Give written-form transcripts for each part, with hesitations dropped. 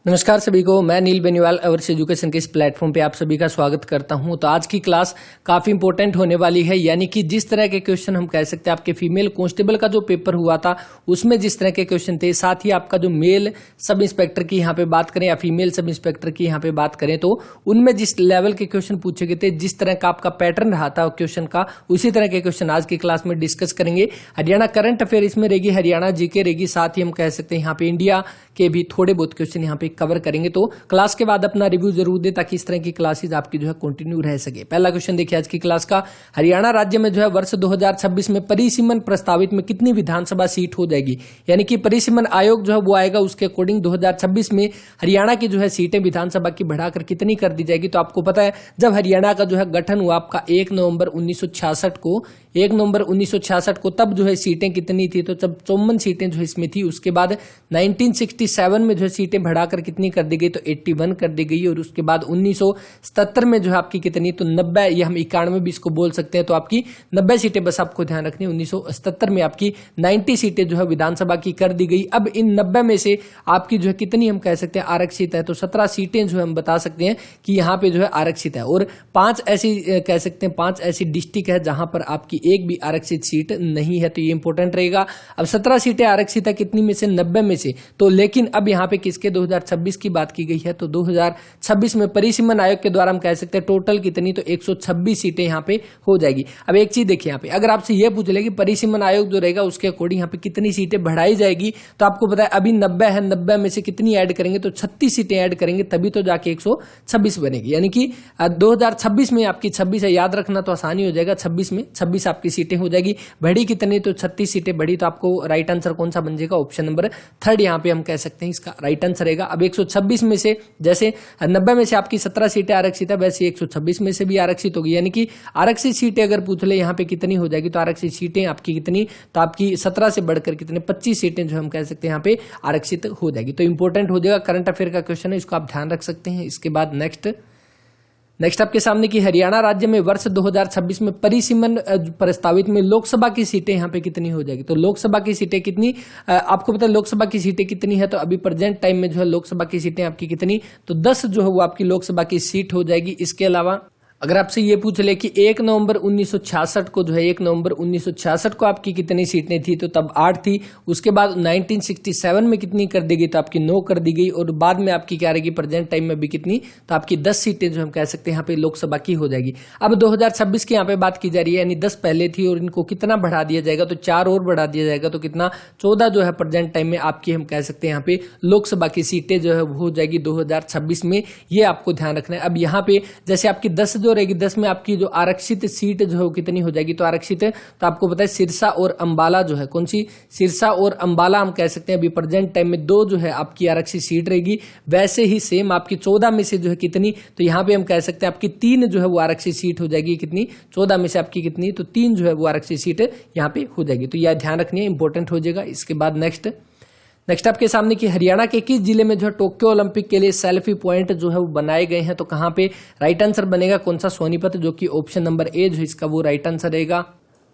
नमस्कार सभी को, मैं नील बेनीवाल अवर्स एजुकेशन के इस प्लेटफॉर्म पे आप सभी का स्वागत करता हूं। तो आज की क्लास काफी इंपॉर्टेंट होने वाली है, यानी कि जिस तरह के क्वेश्चन हम कह सकते हैं आपके फीमेल कांस्टेबल का जो पेपर हुआ था उसमें जिस तरह के क्वेश्चन थे, साथ ही आपका जो मेल सब इंस्पेक्टर की यहाँ पे बात करें या फीमेल सब इंस्पेक्टर की यहाँ पे बात करें तो उनमें जिस लेवल के क्वेश्चन पूछे गए थे, जिस तरह का आपका पैटर्न रहा था क्वेश्चन का, उसी तरह के क्वेश्चन आज की क्लास में डिस्कस करेंगे। हरियाणा करंट अफेयर इसमें रहेगी, हरियाणा जीके रहेगी, साथ ही हम कह सकते हैं यहाँ पे इंडिया के भी थोड़े बहुत क्वेश्चन यहाँ पे कवर करेंगे। तो क्लास के बाद अपना रिव्यू जरूर दे ताकि इस तरह की क्लासेस आपकी जो है कंटिन्यू रह सके। पहला क्वेश्चन देखिए आज की क्लास का, हरियाणा राज्य में जो है वर्ष 2026 में परिसीमन प्रस्तावित में कितनी विधानसभा सीट हो जाएगी, यानी कि परिसीमन आयोग जो है वो आएगा, उसके अकॉर्डिंग 2026 में हरियाणा की जो है सीटें विधानसभा की बढ़ाकर कितनी कर दी जाएगी। तो आपको पता है जब हरियाणा का जो है गठन हुआ आपका 1 नवंबर 1966 को, तब जो है सीटें कितनी थी, तो जब 54 सीटें जो है इसमें थी। उसके बाद 1967 में जो है सीटें बढ़ाकर कितनी कर दी गई, तो 81 कर दी गई। और उसके बाद 1977 में जो है आपकी कितनी, तो 90, या हम 91 भी इसको बोल सकते हैं, तो आपकी 90 सीटें बस आपको ध्यान रखनी। 1977 में आपकी 90 सीटें जो है विधानसभा की कर दी गई। अब इन 90 में से आपकी जो है कितनी हम कह सकते हैं आरक्षित है, तो 17 सीटें जो है हम बता सकते हैं कि यहाँ पे जो है आरक्षित है। और 5 ऐसी कह सकते हैं 5 ऐसी डिस्ट्रिक्ट है जहां पर आपकी एक भी आरक्षित सीट नहीं है, तो ये इंपॉर्टेंट रहेगा। अब 17 सीटें आरक्षित है, कितनी में से, 90 में से। तो लेकिन अब यहाँ पे किसके 2026 की बात की गई है, तो 2026 में परिसीमन आयोग के द्वारा हम कह सकते हैं टोटल कितनी, तो 126 सीटें यहाँ पे हो जाएगी। अब एक चीज देखिए, यहाँ पे अगर आपसे ये पूछ ले कि परिसीमन आयोग जो रहेगा उसके अकॉर्डिंग यहाँ पे कितनी सीटें बढ़ाई जाएगी, तो आपको पता है अभी 90 है, 90 में से कितनी ऐड करेंगे, तो 36 सीटें ऐड करेंगे, तभी तो जाके 126 बनेगी। यानी कि 2026 में आपकी 26 है, याद रखना तो आसानी हो जाएगा। 26 में 26 आपकी सीटें हो जाएगी। बढ़ी कितनी, तो 36 सीटें बढ़ी। तो आपको राइट आंसर कौन सा बन जाएगा, ऑप्शन नंबर 3 यहाँ पे हम कह सकते हैं इसका राइट आंसर रहेगा। अब 126 में से, जैसे 90 में से आपकी 17 सीटें आरक्षित है, वैसे 126 में से भी आरक्षित होगी। यानी कि आरक्षित सीटें अगर पूछ ले यहाँ पे कितनी हो जाएगी, तो आरक्षित सीटें आपकी कितनी, तो आपकी 17 से बढ़कर कितने 25 सीटें जो हम कह सकते हैं यहाँ पे आरक्षित हो जाएगी। तो इंपॉर्टेंट हो जाएगा, करंट अफेयर का क्वेश्चन है, इसको आप ध्यान रख सकते हैं। इसके बाद नेक्स्ट आपके सामने की हरियाणा राज्य में वर्ष 2026 में परिसीमन प्रस्तावित में लोकसभा की सीटें यहाँ पे कितनी हो जाएगी। तो लोकसभा की सीटें कितनी, आपको पता है लोकसभा की सीटें कितनी है, तो अभी प्रेजेंट टाइम में जो है लोकसभा की सीटें आपकी कितनी, तो 10 जो है वो आपकी लोकसभा की सीट हो जाएगी। इसके अलावा अगर आपसे ये पूछ ले कि 1 नवंबर 1966 को जो है 1 नवंबर 1966 को आपकी कितनी सीटें थी, तो तब 8 थी। उसके बाद 1967 में कितनी कर दी गई, तो आपकी 9 कर दी गई। और बाद में आपकी क्या रहेगी, प्रेजेंट टाइम में भी कितनी, तो आपकी 10 सीटें जो हम कह सकते हैं यहाँ पे लोकसभा की हो जाएगी। अब 2026 की यहाँ पे बात की जा रही है, यानी 10 पहले थी और इनको कितना बढ़ा दिया जाएगा, तो 4 और बढ़ा दिया जाएगा, तो कितना 14 जो है प्रेजेंट टाइम में आपकी हम कह सकते हैं यहाँ पे लोकसभा की सीटें जो है हो जाएगी 2026 में। ये आपको ध्यान रखना है। अब यहाँ पे जैसे आपकी 10 जो रहेगी, 10 में आपकी जो आरक्षित सीट जो है कितनी हो जाएगी, तो आरक्षित है, तो आपको पता है सिरसा और अंबाला जो है, कौन सी, सिरसा और अंबाला हम कह सकते हैं अभी प्रेजेंट टाइम में 2 जो है आपकी आरक्षित सीट रहेगी। वैसे ही सेम आपकी 14 में से जो है कितनी, तो यहाँ पे हम कह सकते हैं आपकी 3 जो है वो आरक्षित सीट हो जाएगी। कितनी, 14 में से आपकी कितनी, तो 3 जो है वो आरक्षित सीट यहाँ पे हो जाएगी। तो यह ध्यान रखनी है, इंपॉर्टेंट हो जाएगा। इसके बाद नेक्स्ट आपके सामने कि हरियाणा के किस जिले में जो है टोक्यो ओलंपिक के लिए सेल्फी पॉइंट जो है वो बनाए गए हैं, तो कहां पे राइट आंसर बनेगा, कौन सा, सोनीपत, जो कि ऑप्शन नंबर ए जो है इसका वो राइट आंसर रहेगा।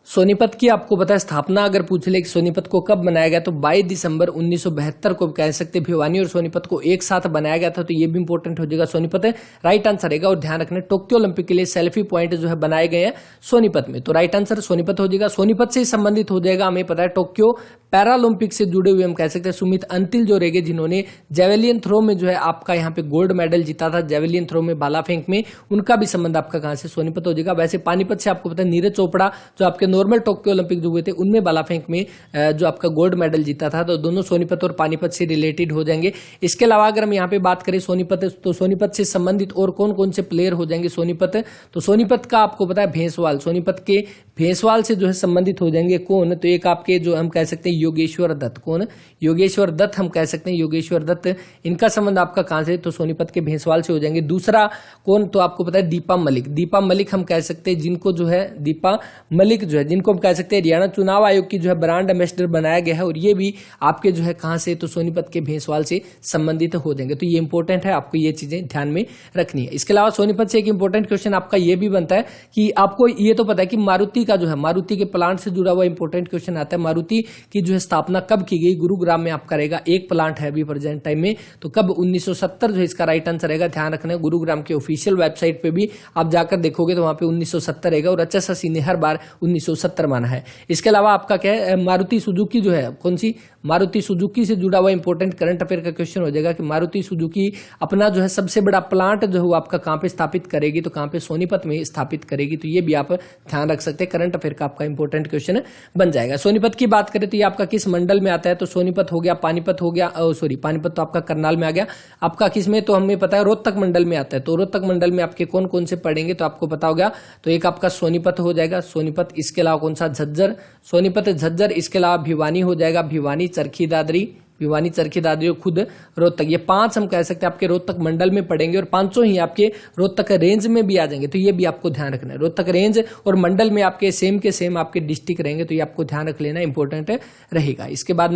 सोनीपत की आपको पता है स्थापना अगर पूछ ले कि सोनीपत को कब बनाया गया, तो 22 दिसंबर 1972 को कह सकते हैं। भिवानी और सोनीपत को एक साथ बनाया गया था, तो ये भी इंपॉर्टेंट हो जाएगा, सोनीपत है राइट आंसर रहेगा। और ध्यान रखना टोक्यो ओलंपिक के लिए सेल्फी पॉइंट जो है बनाए गए हैं सोनीपत में, तो राइट आंसर सोनीपत हो जाएगा। सोनीपत से संबंधित हो जाएगा, हमें पता है टोक्यो पैरालंपिक से जुड़े हुए हम कह सकते हैं सुमित अंतिल जो रहेंगे, जिन्होंने जेवेलियन थ्रो में जो है आपका यहाँ पे गोल्ड मेडल जीता था, जेवेलियन थ्रो में, भाला फेंक में, उनका भी संबंध आपका कहां से, सोनीपत हो जाएगा। वैसे पानीपत से आपको पता है नीरज चोपड़ा जो आपके नॉर्मल टोक्यो ओलंपिक जो हुए थे उनमें भाला फेंक में जो आपका गोल्ड मेडल जीता था, तो दोनों सोनीपत और पानीपत से रिलेटेड हो जाएंगे। इसके अलावा अगर हम यहाँ पे बात करें सोनीपत, तो सोनीपत से संबंधित और कौन कौन से प्लेयर हो जाएंगे सोनीपत, तो सोनीपत का आपको पता है भैंसवाल, सोनीपत के भैंसवाल से जो है संबंधित हो जाएंगे कौन, तो एक आपके जो हम कह सकते हैं योगेश्वर दत्त, कौन, योगेश्वर दत्त हम कह सकते हैं, योगेश्वर दत्त, इनका संबंध आपका कहां से, तो सोनीपत के भैंसवाल से हो जाएंगे। दूसरा कौन, तो आपको पता है दीपा मलिक, दीपा मलिक हम कह सकते हैं, जिनको जो है दीपा मलिक जो है, जिनको हम कह सकते हैं हरियाणा चुनाव आयोग की जो है ब्रांड एम्बेसडर बनाया गया है, और ये भी आपके जो है कहां से, तो सोनीपत के भैंसवाल से संबंधित हो जाएंगे। तो ये इंपॉर्टेंट है, आपको ये चीजें ध्यान में रखनी है। इसके अलावा सोनीपत से एक इंपॉर्टेंट क्वेश्चन आपका ये भी बनता है कि आपको ये तो पता है कि मारुति का जो है, मारुति के प्लांट से जुड़ा हुआ इंपॉर्टेंट क्वेश्चन आता है, मारुति की जो है स्थापना कब की गई? गुरुग्राम में आपका रहेगा, एक प्लांट है अभी प्रेजेंट टाइम में, तो कब? 1970 जो है इसका राइट आंसर रहेगा। ध्यान रखना है, गुरुग्राम के ऑफिशियल वेबसाइट पे भी आप जाकर देखोगे तो वहां पे 1970 रहेगा, और अच्छा सी ने हर बार 1970 माना है। इसके अलावा आपका क्या है, मारुति सुजुकी जो है, कौन सी? मारुति सुजुकी से जुड़ा हुआ इंपॉर्टेंट करंट अफेयर का क्वेश्चन हो जाएगा कि मारुति सुजुकी अपना जो है सबसे बड़ा प्लांट जो है वो आपका कहां पे स्थापित करेगी? तो कहां पे? सोनीपत में स्थापित करेगी। तो ये भी आप ध्यान रख सकते हैं, करंट अफेयर का आपका इंपॉर्टेंट क्वेश्चन बन जाएगा। सोनीपत की बात करें तो ये आपका किस मंडल में आता है? तो सोनीपत हो गया, पानीपत हो गया, सॉरी पानीपत तो आपका करनाल में आ गया, आपका किस में? तो हमें पता है रोहतक मंडल में आता है। तो रोहतक मंडल में आपके कौन कौन से पड़ेंगे तो आपको पता हो गया। तो एक आपका सोनीपत हो जाएगा, सोनीपत, इसके अलावा कौन सा? झज्जर, सोनीपत झज्जर, इसके अलावा भिवानी हो जाएगा, भिवानी, चरखी दादरी, भिवानी, चरखी दादरी और खुद रोहतक। ये 5 हम कह सकते हैं आपके रोहतक मंडल में पड़ेंगे, और 5 ही आपके रोहतक रेंज में भी आ जाएंगे। तो ये भी आपको ध्यान रखना है, रोहतक रेंज और मंडल में आपके सेम के सेम आपके डिस्ट्रिक्ट रहेंगे, तो ये आपको ध्यान रख लेना इंपॉर्टेंट रहेगा। इसके बाद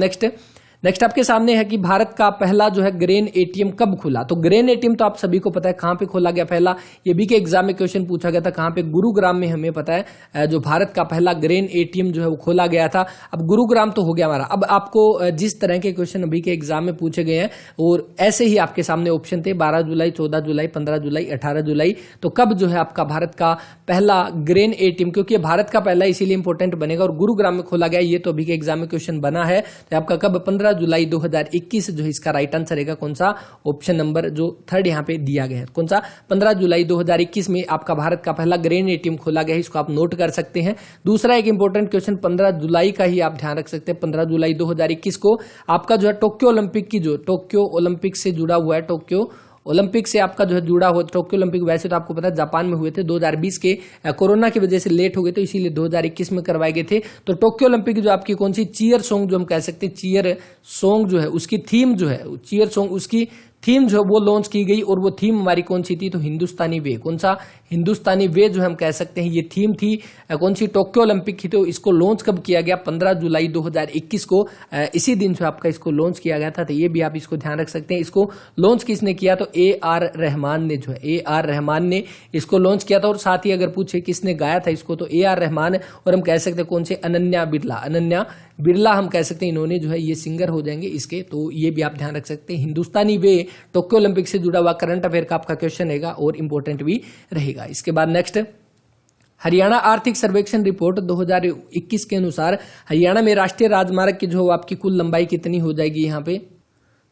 नेक्स्ट आपके सामने है कि भारत का पहला जो है ग्रेन एटीएम कब खुला? तो ग्रेन एटीएम तो आप सभी को पता है कहां पे खोला गया पहला, ये भी के एग्जाम में क्वेश्चन पूछा गया था, कहां पे? गुरुग्राम में हमें पता है जो भारत का पहला ग्रेन एटीएम जो है वो खोला गया था। अब गुरुग्राम तो हो गया हमारा। अब आपको जिस तरह के क्वेश्चन अभी के एग्जाम में पूछे गए हैं, और ऐसे ही आपके सामने ऑप्शन थे 12 जुलाई, 14 जुलाई, 15 जुलाई, 18 जुलाई, तो कब जो है आपका भारत का पहला ग्रेन एटीएम, क्योंकि भारत का पहला इसीलिए इंपॉर्टेंट बनेगा और गुरुग्राम में खोला गया, ये तो अभी के एग्जाम में क्वेश्चन बना है। तो आपका कब? 15 जुलाई 2021 जो है इसका राइट आंसर रहेगा कौन सा? ऑप्शन नंबर जो 3 यहाँ पे दिया गया है, कौन सा? 15 जुलाई 2021 में आपका भारत का पहला ग्रेन एटीएम खोला गया है, इसको आप नोट कर सकते हैं। दूसरा एक इंपॉर्टेंट क्वेश्चन 15 जुलाई का ही आप ध्यान रख सकते हैं, 15 जुलाई 2021 को आपका जो है टोक्यो ओलंपिक की, जो टोक्यो ओलंपिक से जुड़ा हुआ है, टोक्यो ओलंपिक से आपका जो है जुड़ा हुआ टोक्यो ओलंपिक, वैसे तो आपको पता है जापान में हुए थे 2020 के, कोरोना की वजह से लेट हो गए तो इसीलिए 2021 में करवाए गए थे। तो टोक्यो ओलंपिक जो आपकी कौन सी चीयर सॉन्ग जो हम कह सकते हैं, चीयर सॉन्ग जो है उसकी थीम जो है, चीयर सॉन्ग उसकी थीम जो है वो लॉन्च की गई, और वो थीम हमारी कौन सी थी? तो हिंदुस्तानी वे। कौन सा? हिंदुस्तानी वे जो हम कह सकते हैं ये थीम थी कौन सी? टोक्यो ओलंपिक की। तो इसको लॉन्च कब किया गया? 15 जुलाई 2021 को, इसी दिन जो आपका इसको लॉन्च किया गया था। तो ये भी आप इसको ध्यान रख सकते हैं। इसको लॉन्च किसने किया? तो AR रहमान ने जो है, AR रहमान ने इसको लॉन्च किया था। और साथ ही अगर पूछे किसने गाया था इसको, तो AR रहमान, और हम कह सकते हैं कौन से? अनन्या बिरला, अनन्या बिरला हम कह सकते हैं, इन्होंने जो है ये सिंगर हो जाएंगे इसके। तो ये भी आप ध्यान रख सकते हैं। हिंदुस्तानी वे टोक्यो ओलंपिक से जुड़ा हुआ करंट अफेयर का आपका क्वेश्चन रहेगा और इंपॉर्टेंट भी रहेगा। इसके बाद नेक्स्ट, हरियाणा आर्थिक सर्वेक्षण रिपोर्ट 2021 के अनुसार हरियाणा में राष्ट्रीय राजमार्ग की जो आपकी कुल लंबाई कितनी हो जाएगी यहाँ पे?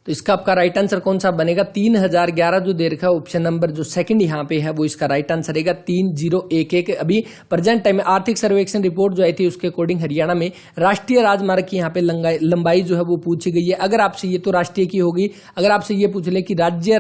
तो इसका आपका राइट आंसर कौन सा बनेगा? 3011 जो दे रखा है ऑप्शन नंबर जो सेकंड यहाँ पे है वो इसका राइट आंसर रहेगा 3011। अभी प्रेजेंट टाइम में आर्थिक सर्वेक्षण रिपोर्ट जो आई थी उसके अकॉर्डिंग हरियाणा में राष्ट्रीय राजमार्ग की यहाँ पे लंबाई जो है वो पूछी गई है। अगर आपसे ये तो राष्ट्रीय की होगी, अगर आपसे ये पूछ ले कि राज्य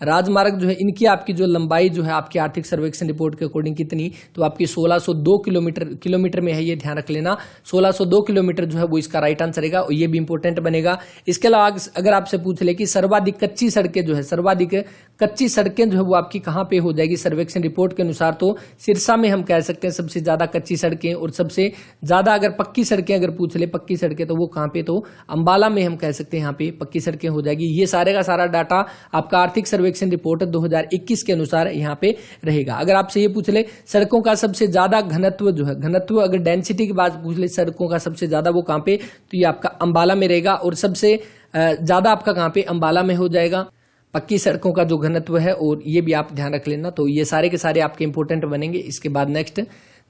राजमार्ग जो है इनकी आपकी जो लंबाई जो है आपकी आर्थिक सर्वेक्षण रिपोर्ट के अकॉर्डिंग कितनी, तो आपकी 1602 किलोमीटर में है, ये ध्यान रख लेना। 1602 किलोमीटर जो है वो इसका राइट आंसर रहेगा और ये भी इंपॉर्टेंट बनेगा। इसके अलावा अगर आपसे पूछ ले कि सर्वाधिक कच्ची सड़कें जो है, सर्वाधिक कच्ची सड़कें जो है वो आपकी कहां पे हो जाएगी सर्वेक्षण रिपोर्ट के अनुसार, तो सिरसा में हम कह सकते हैं सबसे ज्यादा कच्ची सड़कें, और सबसे ज्यादा अगर पक्की सड़कें अगर पूछ ले पक्की सड़कें तो वो कहां पे, तो अंबाला में हम कह सकते हैं यहाँ पे पक्की सड़कें हो जाएगी। ये सारे का सारा डाटा आपका आर्थिक सर्वेक्षण रिपोर्ट 2021 के अनुसार यहाँ पे रहेगा। अगर आपसे ये पूछ ले सड़कों का सबसे ज्यादा घनत्व जो है, घनत्व अगर डेंसिटी की बात पूछ ले सड़कों का सबसे ज्यादा वो कहां पे, तो ये आपका अंबाला में रहेगा, और सबसे ज्यादा आपका कहां पे, अंबाला में हो जाएगा पक्की सड़कों का जो घनत्व है, और ये भी आप ध्यान रख लेना। तो ये सारे के सारे आपके इंपॉर्टेंट बनेंगे। इसके बाद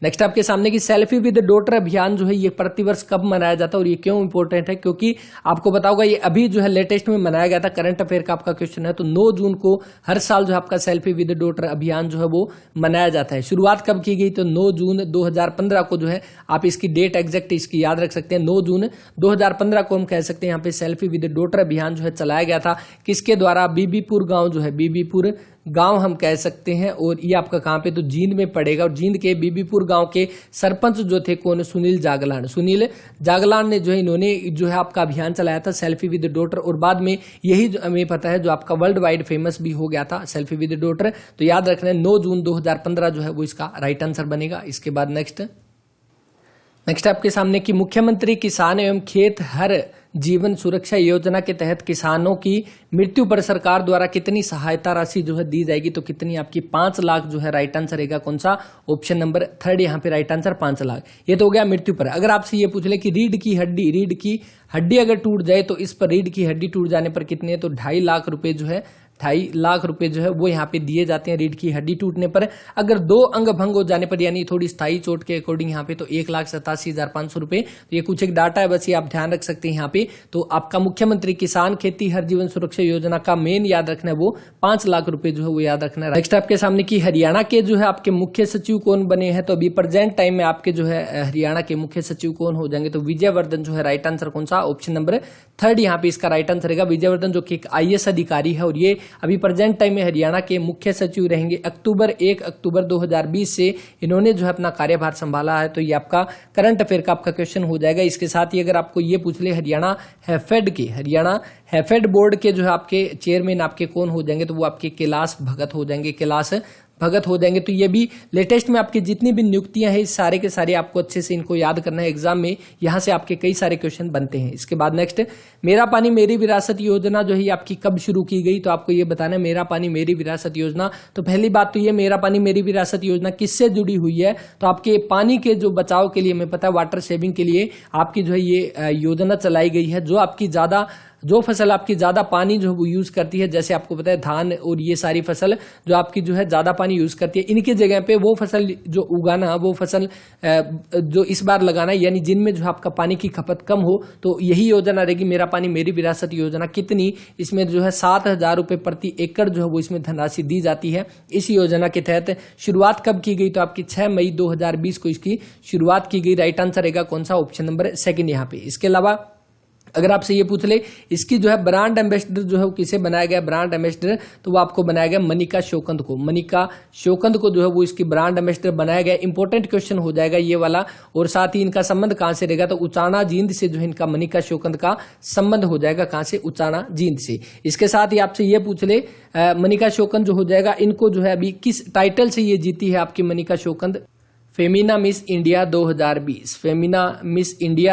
नेक्स्ट आपके सामने की सेल्फी विद डॉटर अभियान जो है ये प्रतिवर्ष कब मनाया जाता है और ये क्यों इंपॉर्टेंट है, क्योंकि आपको पता होगा ये अभी जो है लेटेस्ट में मनाया गया था, करंट अफेयर का आपका क्वेश्चन है। तो 9 जून को हर साल जो है आपका सेल्फी विद डॉटर अभियान जो है वो मनाया जाता है। शुरुआत कब की गई, तो 9 जून 2015 को जो है आप इसकी डेट एग्जैक्ट इसकी याद रख सकते हैं। 9 जून 2015 को हम कह सकते हैं यहाँ पे सेल्फी विद डॉटर अभियान जो है चलाया गया था। किसके द्वारा, बीबीपुर गांव जो है, बीबीपुर गांव हम कह सकते हैं, और ये आपका कहां पे, तो जींद में पड़ेगा। और जींद के बीबीपुर गांव के सरपंच जो थे कौन, सुनील जागलान ने जो है इन्होंने जो है आपका अभियान चलाया था सेल्फी विद डॉटर, और बाद में यही जो हमें पता है जो आपका वर्ल्ड वाइड फेमस भी हो गया था सेल्फी विद डॉटर। तो याद रखना है 9 जून 2015 जो है वो इसका राइट आंसर बनेगा। इसके बाद नेक्स्ट नेक्स्ट आपके सामने की मुख्यमंत्री किसान एवं खेत हर जीवन सुरक्षा योजना के तहत किसानों की मृत्यु पर सरकार द्वारा कितनी सहायता राशि जो है दी जाएगी, तो कितनी आपकी 5 लाख जो है राइट आंसर रहेगा कौन सा, ऑप्शन नंबर 3 यहाँ पे राइट आंसर 5 लाख। ये तो हो गया मृत्यु पर। अगर आपसे ये पूछ ले कि रीढ़ की हड्डी अगर टूट जाए तो इस पर रीढ़ की हड्डी टूट जाने पर कितने है, तो 2.5 लाख रुपए जो है 2.5 लाख रुपए जो है वो यहाँ पे दिए जाते हैं रीढ़ की हड्डी टूटने पर। अगर 2 अंग भंग हो जाने पर यानी थोड़ी स्थायी चोट के अकॉर्डिंग यहाँ पे तो 1,87,500 रुपए। तो ये कुछ एक डाटा है, बस ये आप ध्यान रख सकते हैं यहाँ पे। तो आपका मुख्यमंत्री किसान खेती हर जीवन सुरक्षा योजना का मेन याद रखना है वो 5 लाख रुपए जो है वो याद रखना है। नेक्स्ट आपके सामने की हरियाणा के जो है आपके मुख्य सचिव कौन बने हैं, तो अभी प्रेजेंट टाइम में आपके जो है हरियाणा के मुख्य सचिव कौन हो जाएंगे, तो विजयवर्धन जो है राइट आंसर कौन सा, ऑप्शन नंबर 3 यहाँ पे इसका राइट आंसर रहेगा। विजयवर्धन जो कि एक IAS अधिकारी है और ये अभी प्रेजेंट टाइम में हरियाणा के मुख्य सचिव रहेंगे। 1 अक्टूबर 2020 से इन्होंने जो है अपना कार्यभार संभाला है। तो ये आपका करंट अफेयर का आपका क्वेश्चन हो जाएगा। इसके साथ ही अगर आपको ये पूछ ले हरियाणा हैफेड बोर्ड के जो है आपके चेयरमैन आपके कौन हो जाएंगे, तो वो आपके कैलाश भगत हो जाएंगे। तो ये भी लेटेस्ट में आपकी जितनी भी नियुक्तियां हैं सारे के सारे आपको अच्छे से इनको याद करना है एग्जाम में, यहां से आपके कई सारे क्वेश्चन बनते हैं। इसके बाद नेक्स्ट मेरा पानी मेरी विरासत योजना जो है आपकी कब शुरू की गई, तो आपको ये बताना है मेरा पानी मेरी विरासत योजना। तो पहली बात तो ये मेरा पानी मेरी विरासत योजना किससे जुड़ी हुई है, तो आपके पानी के जो बचाव के लिए, हमें पता है वाटर सेविंग के लिए आपकी जो है ये योजना चलाई गई है। जो फसल आपकी ज्यादा पानी जो वो यूज करती है, जैसे आपको पता है धान और ये सारी फसल जो आपकी जो है ज्यादा पानी यूज करती है, इनकी जगह पे वो फसल जो उगाना, वो फसल जो इस बार लगाना, यानी जिनमें जो आपका पानी की खपत कम हो, तो यही योजना रहेगी मेरा पानी मेरी विरासत योजना। कितनी, इसमें जो है 7,000 रुपए प्रति एकड़ जो है वो इसमें धनराशि दी जाती है। इस योजना के तहत शुरुआत कब की गई, तो आपकी 6 मई 2020 को इसकी शुरुआत की गई। राइट आंसर रहेगा कौन सा, ऑप्शन नंबर 2 यहाँ पे। इसके अलावा अगर आपसे ये पूछ ले इसकी जो है ब्रांड एम्बेसडर जो है वो किसे बनाया गया, ब्रांड एम्बेसडर, तो वो आपको बनाया गया मनिका शोकंद को जो है वो इसकी ब्रांड एम्बेसडर बनाया गया। इंपॉर्टेंट क्वेश्चन हो जाएगा ये वाला। और साथ ही इनका संबंध कहां से रहेगा, तो उचाना जींद से जो है इनका मनिका शोकंद का संबंध हो जाएगा, कहां से, उचाना जींद से। इसके साथ ही आपसे ये पूछ ले मनिका शोकंद जो हो जाएगा, इनको जो है अभी किस टाइटल से ये जीती है आपकी मनिका शोकंद, फेमिना मिस इंडिया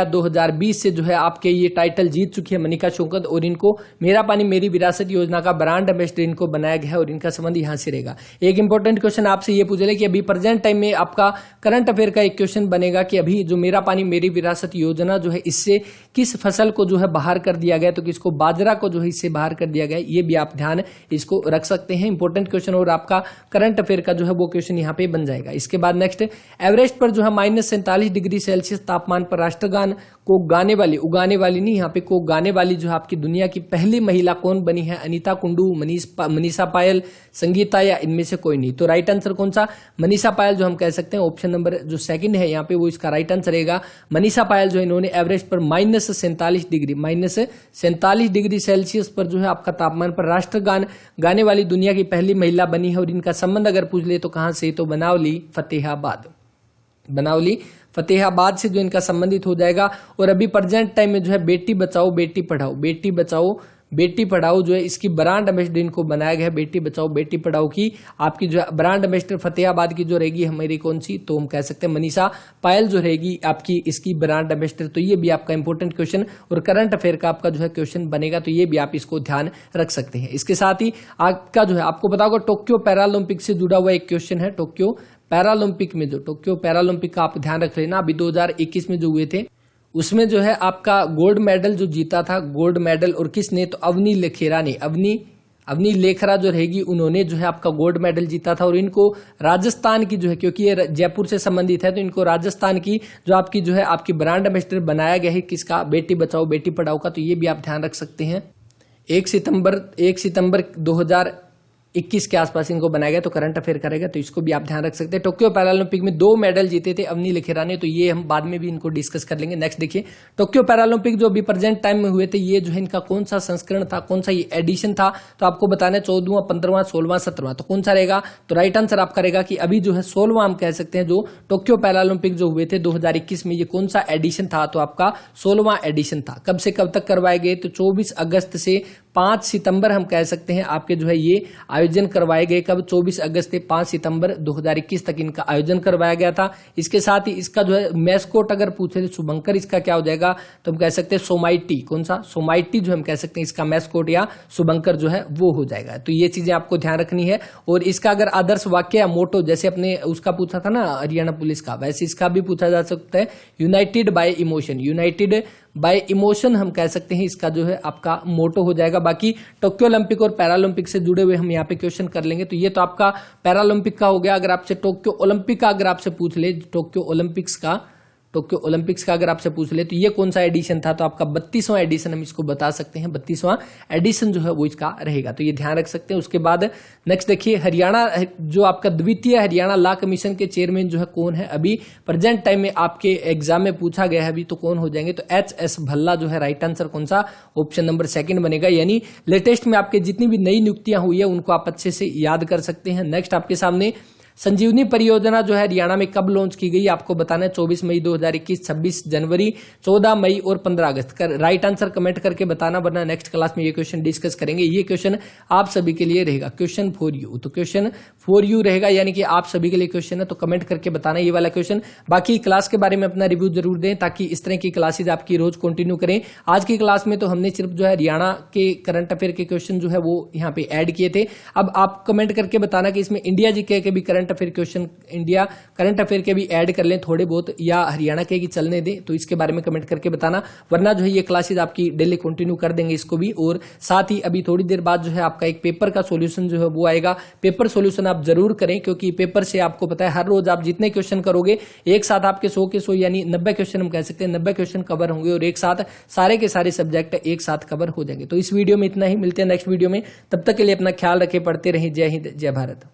2020 से जो है आपके ये टाइटल जीत चुकी है मनिका शोकंद। और इनको मेरा पानी मेरी विरासत योजना का ब्रांड एम्बेसडर इनको बनाया गया है और इनका संबंध यहां से रहेगा। एक इंपॉर्टेंट क्वेश्चन आपसे ये पूछ ले कि अभी प्रेजेंट टाइम में आपका करंट अफेयर का एक क्वेश्चन बनेगा कि अभी जो मेरा पानी मेरी विरासत योजना जो है इससे किस फसल को जो है बाहर कर दिया गया, तो किसको, बाजरा को जो है इससे बाहर कर दिया गया। ये भी आप ध्यान इसको रख सकते हैं, इंपॉर्टेंट क्वेश्चन और आपका करंट अफेयर का जो है वो क्वेश्चन यहाँ पे बन जाएगा। इसके बाद नेक्स्ट एवरेस्ट पर जो है -47 डिग्री सेल्सियस तापमान पर राष्ट्रगान को उगाने वाली जो है आपकी दुनिया की पहली महिला कौन बनी है, अनीता कुंडू, मनीषा पायल, संगीता, या इनमें से कोई नहीं। तो राइट आंसर कौन सा, मनीषा पायल जो हम कह सकते हैं, ऑप्शन नंबर जो 2 है यहाँ पे वो इसका राइट आंसर रहेगा। मनीषा पायल जो इन्होंने एवरेस्ट पर -47 डिग्री सेल्सियस पर जो है आपका तापमान पर राष्ट्रगान गाने वाली दुनिया की पहली महिला बनी है। और इनका संबंध अगर पूछ ले तो कहां से, तो बनावली फतेहाबाद से जो इनका संबंधित हो जाएगा। और अभी प्रेजेंट टाइम में जो है बेटी बचाओ बेटी पढ़ाओ जो है इसकी ब्रांड एम्बेसडर इनको बनाया गया है। बेटी बचाओ बेटी पढ़ाओ की आपकी जो है ब्रांड एम्बेसडर फतेहाबाद की जो रहेगी हमारी कौन सी, तो हम कह सकते हैं मनीषा पायल जो रहेगी आपकी इसकी ब्रांड एम्बेसडर। तो ये भी आपका इंपॉर्टेंट क्वेश्चन और करंट अफेयर का आपका जो है क्वेश्चन बनेगा, तो ये भी आप इसको ध्यान रख सकते हैं। इसके साथ ही आपका जो है आपको पता होगा टोक्यो पैरालंपिक से जुड़ा हुआ एक क्वेश्चन है। टोक्यो पैरालंपिक का आप ध्यान रख लेना, अभी 2021 में जो हुए थे उसमें जो है आपका गोल्ड मेडल जो जीता था, गोल्ड मेडल, और किसने, तो अवनी लेखरा जो रहेगी उन्होंने जो है आपका गोल्ड मेडल जीता था। और इनको राजस्थान की जो है, क्योंकि ये जयपुर से संबंधित है, तो इनको राजस्थान की जो आपकी जो है आपकी ब्रांड एम्बेसडर बनाया गया है, किसका, बेटी बचाओ बेटी पढ़ाओ का। तो ये भी आप ध्यान रख सकते हैं। 1 सितंबर 2021 के आसपास इनको बनाया गया, तो करंट अफेयर करेगा, तो इसको भी आप ध्यान रख सकते हैं। टोक्यो पैरालंपिक में 2 मेडल जीते थे अवनी लेखेरा ने, तो ये हम बाद में भी इनको डिस्कस कर लेंगे। नेक्स्ट देखिए, टोक्यो पैरालंपिक जो अभी प्रेजेंट टाइम में हुए थे, ये जो है इनका कौन सा संस्करण था, कौन सा ये एडिशन था, तो आपको बताना है 14वां, 15वां, 16वां, 17वां, तो कौन सा रहेगा, तो राइट आंसर आप करेगा कि अभी जो है 16वां हम कह सकते हैं। जो टोक्यो पैरालंपिक जो हुए थे 2021 में, ये कौन सा एडिशन था, तो आपका 16वां एडिशन था। कब से कब तक करवाए गए, तो 24 अगस्त से 5 सितंबर हम कह सकते हैं आपके जो है ये आयोजन करवाए गए। कब? 24 अगस्त से 5 सितंबर 2021 तक इनका आयोजन करवाया गया था। इसके साथ ही इसका जो है मैस्कोट अगर पूछे तो शुभंकर इसका क्या हो जाएगा, तो हम कह सकते हैं सोमाइटी। कौन सा? सोमाइटी जो हम कह सकते हैं इसका मैस्कोट या शुभंकर जो है वो हो जाएगा। तो ये चीजें आपको ध्यान रखनी है। और इसका अगर आदर्श वाक्य या मोटो, जैसे अपने उसका पूछा था ना हरियाणा पुलिस का, वैसे इसका भी पूछा जा सकता है United bye emotion. United bye emotion हम कह सकते हैं इसका जो है आपका मोटो हो जाएगा। बाकी टोक्यो ओलंपिक और पैरालंपिक से जुड़े हुए हम यहाँ पे क्वेश्चन कर लेंगे। तो ये तो आपका पैरालंपिक का हो गया। अगर आपसे टोक्यो ओलंपिक का अगर आपसे पूछ ले, टोक्यो ओलंपिक्स का अगर आपसे पूछ ले तो ये कौन सा एडिशन था, तो आपका 32वां एडिशन हम इसको बता सकते हैं। 32वां एडिशन जो है वो इसका रहेगा, तो ये ध्यान रख सकते हैं। उसके बाद नेक्स्ट देखिए, हरियाणा जो आपका द्वितीय हरियाणा लॉ कमीशन के चेयरमैन जो है कौन है, अभी प्रेजेंट टाइम में आपके एग्जाम में पूछा गया है अभी, तो कौन हो जाएंगे, तो HS भल्ला जो है राइट आंसर कौन सा, ऑप्शन नंबर 2 बनेगा। यानी लेटेस्ट में आपके जितनी भी नई नियुक्तियां हुई है उनको आप अच्छे से याद कर सकते हैं। नेक्स्ट आपके सामने संजीवनी परियोजना जो है हरियाणा में कब लॉन्च की गई, आपको बताना है 24 मई 2021, 26 जनवरी, 14 मई और 15 अगस्त। राइट आंसर कमेंट करके बताना, वरना नेक्स्ट क्लास में ये क्वेश्चन डिस्कस करेंगे। ये क्वेश्चन आप सभी के लिए रहेगा, क्वेश्चन फॉर यू। तो क्वेश्चन फॉर यू रहेगा, यानी कि आप सभी के लिए क्वेश्चन है, तो कमेंट करके बताना ये वाला क्वेश्चन। बाकी क्लास के बारे में अपना रिव्यू जरूर दें, ताकि इस तरह की क्लासेज आपकी रोज कंटिन्यू करें। आज की क्लास में तो हमने सिर्फ जो है हरियाणा के करंट अफेयर के क्वेश्चन जो है वो यहाँ पे ऐड किए थे। अब आप कमेंट करके बताना कि इसमें इंडिया जीके के भी current affair question, India current affair के भी ऐड कर लें थोड़े बहुत, या हरियाणा के चलने दें, तो इसके बारे में कमेंट करके बताना। वरना जो है ये क्लासेज आपकी डेली कंटिन्यू कर देंगे इसको भी। और साथ ही अभी थोड़ी देर बाद जो है आपका एक पेपर का सॉल्यूशन जो है वो आएगा। पेपर सॉल्यूशन आप जरूर करें, क्योंकि पेपर से आपको पता है हर रोज आप जितने क्वेश्चन करोगे एक साथ आपके 100 के 100 यानी 90 क्वेश्चन हम कह सकते हैं 90 क्वेश्चन कवर होंगे, और एक साथ सारे के सारे सब्जेक्ट एक साथ कवर हो जाएंगे। तो इस वीडियो में इतना ही, मिलते हैं नेक्स्ट वीडियो में। तब तक के लिए अपना ख्याल रखें, पढ़ते रहें। जय हिंद, जय भारत।